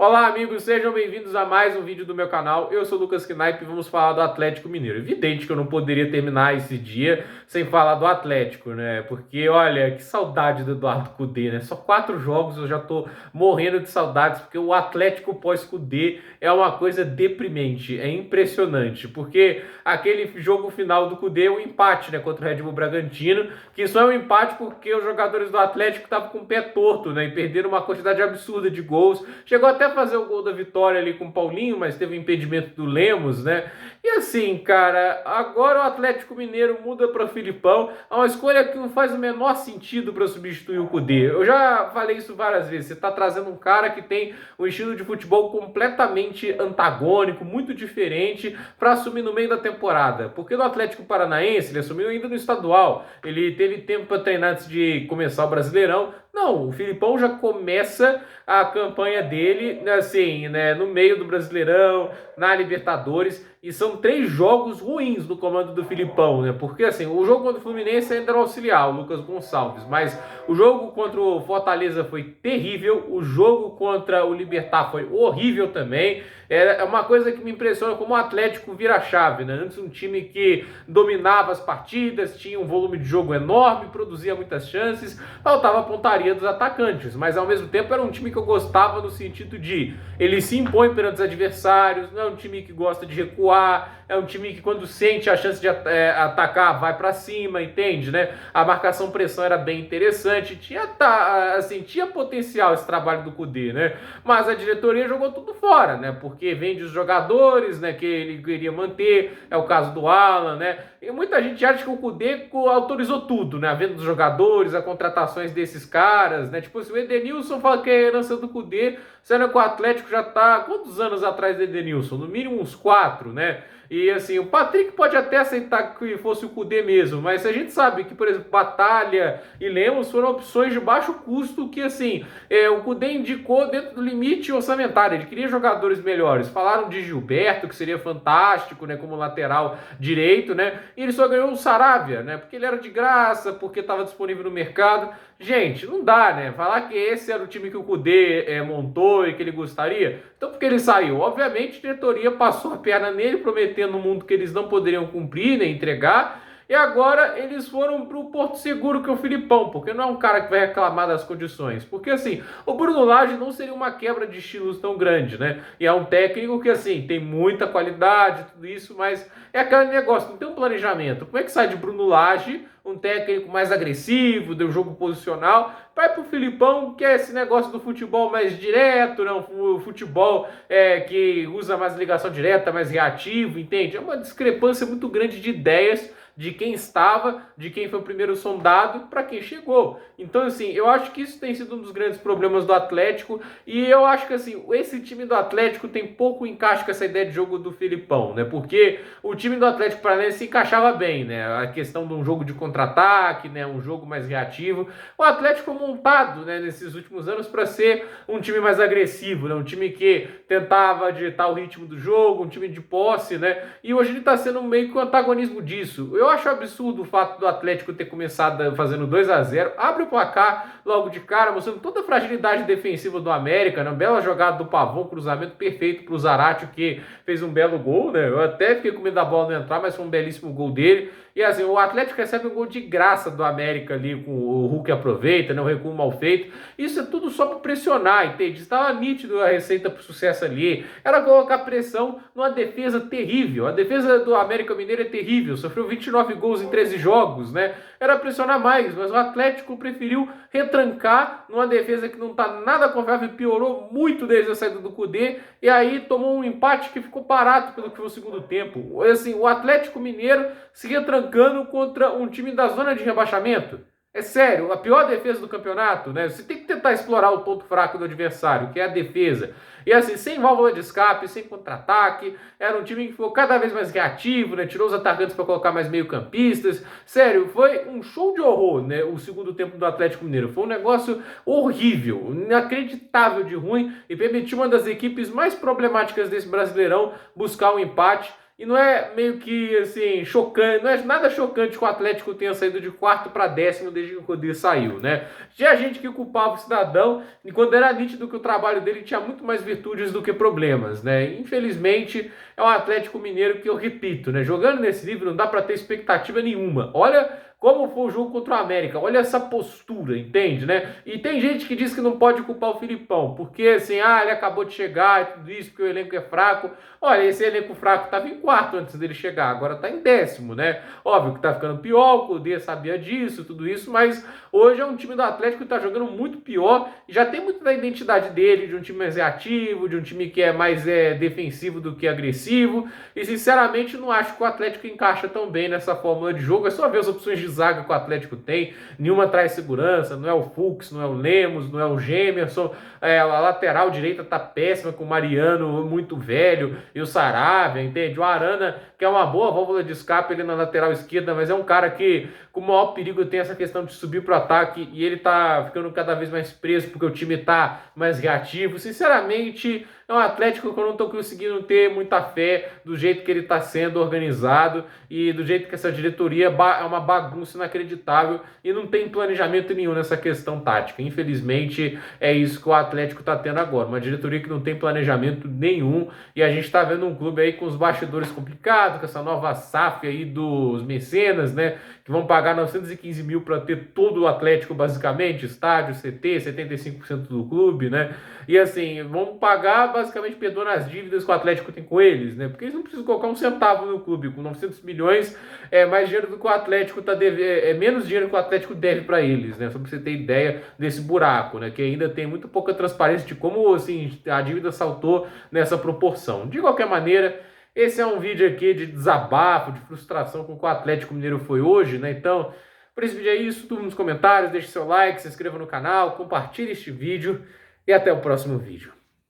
Olá, amigos, sejam bem-vindos a mais um vídeo do meu canal. Eu sou o Lucas Knaip e vamos falar do Atlético Mineiro. Evidente que eu não poderia terminar esse dia sem falar do Atlético, né? Porque, olha, que saudade do Eduardo Cudê, né? Só 4 jogos eu já tô morrendo de saudades, porque o Atlético pós-Cudê é uma coisa deprimente, é impressionante. Porque aquele jogo final do Cudê é um empate, né? Contra o Red Bull Bragantino, que só é um empate porque os jogadores do Atlético estavam com o pé torto, né? E perderam uma quantidade absurda de gols. Chegou até fazer o gol da vitória ali com o Paulinho, mas teve o impedimento do Lemos, né? E assim, cara, agora o Atlético Mineiro muda para o Filipão, é uma escolha que não faz o menor sentido para substituir o Cudê. Eu já falei isso várias vezes, você está trazendo um cara que tem um estilo de futebol completamente antagônico, muito diferente, para assumir no meio da temporada. Porque no Atlético Paranaense, ele assumiu ainda no estadual, ele teve tempo para treinar antes de começar o Brasileirão. Não, o Filipão já começa a campanha dele, assim, né, no meio do Brasileirão, na Libertadores, e são 3 jogos ruins no comando do Filipão, né? Porque assim, o jogo contra o Fluminense ainda era auxiliar, o Lucas Gonçalves, mas o jogo contra o Fortaleza foi terrível, o jogo contra o Libertad foi horrível também. É uma coisa que me impressiona como o Atlético vira a chave, né? Antes um time que dominava as partidas, tinha um volume de jogo enorme, produzia muitas chances, faltava a pontaria dos atacantes, mas ao mesmo tempo era um time que eu gostava no sentido de ele se impõe perante os adversários, não é um time que gosta de recuar, é um time que quando sente a chance de atacar vai para cima, entende, né? A marcação pressão era bem interessante, tinha potencial esse trabalho do Cudê, né? Mas a diretoria jogou tudo fora, né? Porque vende os jogadores, né, que ele queria manter, é o caso do Alan, né? E muita gente acha que o Cudê autorizou tudo, né? A venda dos jogadores, as contratações desses caras, né? Tipo, se o Edenilson fala que é herança do Cudê, sendo que o Atlético já tá quantos anos atrás do Edenilson? No mínimo uns 4, né? E assim, o Patrick pode até aceitar que fosse o Cudê mesmo, mas a gente sabe que, por exemplo, Batalha e Lemos foram opções de baixo custo que, assim, o Cudê indicou dentro do limite orçamentário. Ele queria jogadores melhores. Falaram de Gilberto, que seria fantástico, né, como lateral direito, né? E ele só ganhou o Saravia, né? Porque ele era de graça, porque estava disponível no mercado. Gente, não dá, né? Falar que esse era o time que o Cudê montou e que ele gostaria. Então, porque ele saiu? Obviamente, a diretoria passou a perna nele, prometendo um mundo que eles não poderiam cumprir, né? Entregar. E agora eles foram para o Porto Seguro, que é o Filipão, porque não é um cara que vai reclamar das condições. Porque, assim, o Bruno Lage não seria uma quebra de estilos tão grande, né? E é um técnico que, assim, tem muita qualidade, tudo isso, mas é aquele negócio, não tem um planejamento. Como é que sai de Bruno Lage, um técnico mais agressivo, de um jogo posicional, vai pro Filipão, que é esse negócio do futebol mais direto, né? O futebol que usa mais ligação direta, mais reativo, entende? É uma discrepância muito grande de ideias de quem estava, de quem foi o primeiro sondado, para quem chegou. Então, assim, eu acho que isso tem sido um dos grandes problemas do Atlético, e eu acho que, assim, esse time do Atlético tem pouco encaixe com essa ideia de jogo do Filipão, né? Porque o time do Atlético Paranaense se encaixava bem, né? A questão de um jogo de contra-ataque, né? Um jogo mais reativo. O Atlético montado, né, nesses últimos anos para ser um time mais agressivo, né? Um time que tentava digitar o ritmo do jogo, um time de posse, né? E hoje ele está sendo meio que o antagonismo disso. Eu acho absurdo o fato do Atlético ter começado fazendo 2-0, abre o placar logo de cara, mostrando toda a fragilidade defensiva do América, né? Uma bela jogada do Pavão, cruzamento perfeito para o Zaratio, que fez um belo gol, né? Eu até fiquei com medo da bola não entrar, mas foi um belíssimo gol dele. E assim, o Atlético recebe um gol de graça do América ali, com o Hulk aproveita, né? O recuo mal feito. Isso é tudo só para pressionar, entende? Estava nítido a receita para o sucesso ali. Era colocar pressão numa defesa terrível. A defesa do América Mineiro é terrível. Sofreu 29 gols em 13 jogos, né? Era pressionar mais, mas o Atlético preferiu retrancar numa defesa que não está nada confiável e piorou muito desde a saída do Cudê. E aí tomou um empate que ficou barato pelo que foi o segundo tempo. Assim, o Atlético Mineiro se retrancando contra um time da zona de rebaixamento. É sério, a pior defesa do campeonato, né? Você tem que tentar explorar o ponto fraco do adversário, que é a defesa. E assim, sem válvula de escape, sem contra-ataque, era um time que ficou cada vez mais reativo, né? Tirou os atacantes para colocar mais meio-campistas. Sério, foi um show de horror, né? O segundo tempo do Atlético Mineiro. Foi um negócio horrível, inacreditável de ruim e permitiu uma das equipes mais problemáticas desse Brasileirão buscar um empate. E não é meio que, assim, chocante, não é nada chocante que o Atlético tenha saído de quarto para décimo desde que o Cudê saiu, né? Tinha gente que culpava o cidadão, e quando era nítido que o trabalho dele tinha muito mais virtudes do que problemas, né? Infelizmente, é um Atlético Mineiro que eu repito, né? Jogando nesse nível não dá para ter expectativa nenhuma. Olha como foi o jogo contra o América, olha essa postura, entende, né? E tem gente que diz que não pode culpar o Filipão, porque assim, ele acabou de chegar e tudo isso, porque o elenco é fraco. Olha, esse elenco fraco estava em quarto antes dele chegar, agora está em décimo, né? Óbvio que está ficando pior, o Cudê sabia disso, tudo isso, mas hoje é um time do Atlético que está jogando muito pior e já tem muito da identidade dele, de um time mais reativo, de um time que é mais defensivo do que agressivo. E sinceramente não acho que o Atlético encaixa tão bem nessa fórmula de jogo. É só ver as opções de zaga que o Atlético tem, nenhuma traz segurança, não é o Fux, não é o Lemos, não é o Gemerson, a lateral direita tá péssima com o Mariano muito velho e o Saravia, entende? O Arana, que é uma boa válvula de escape ali na lateral esquerda, mas é um cara que com o maior perigo tem essa questão de subir pro ataque e ele tá ficando cada vez mais preso porque o time tá mais reativo. Sinceramente, é um Atlético que eu não tô conseguindo ter muita fé do jeito que ele tá sendo organizado e do jeito que essa diretoria é uma bagunça inacreditável e não tem planejamento nenhum nessa questão tática. Infelizmente, é isso que o Atlético tá tendo agora, uma diretoria que não tem planejamento nenhum e a gente tá vendo um clube aí com os bastidores complicados, com essa nova SAF aí dos mecenas, né, que vão pagar 915 mil para ter todo o Atlético basicamente, estádio, CT, 75% do clube, né, e assim, vão pagar basicamente perdoando as dívidas que o Atlético tem com eles, né? Porque eles não precisam colocar um centavo no clube. Com 900 milhões é mais dinheiro do que o Atlético tá devendo, é menos dinheiro que o Atlético deve para eles, né? Só para você ter ideia desse buraco, né? Que ainda tem muito pouca transparência de como assim, a dívida saltou nessa proporção. De qualquer maneira, esse é um vídeo aqui de desabafo, de frustração com o que o Atlético Mineiro foi hoje, né? Então, por esse vídeo é isso. Tudo nos comentários, deixe seu like, se inscreva no canal, compartilhe este vídeo e até o próximo vídeo.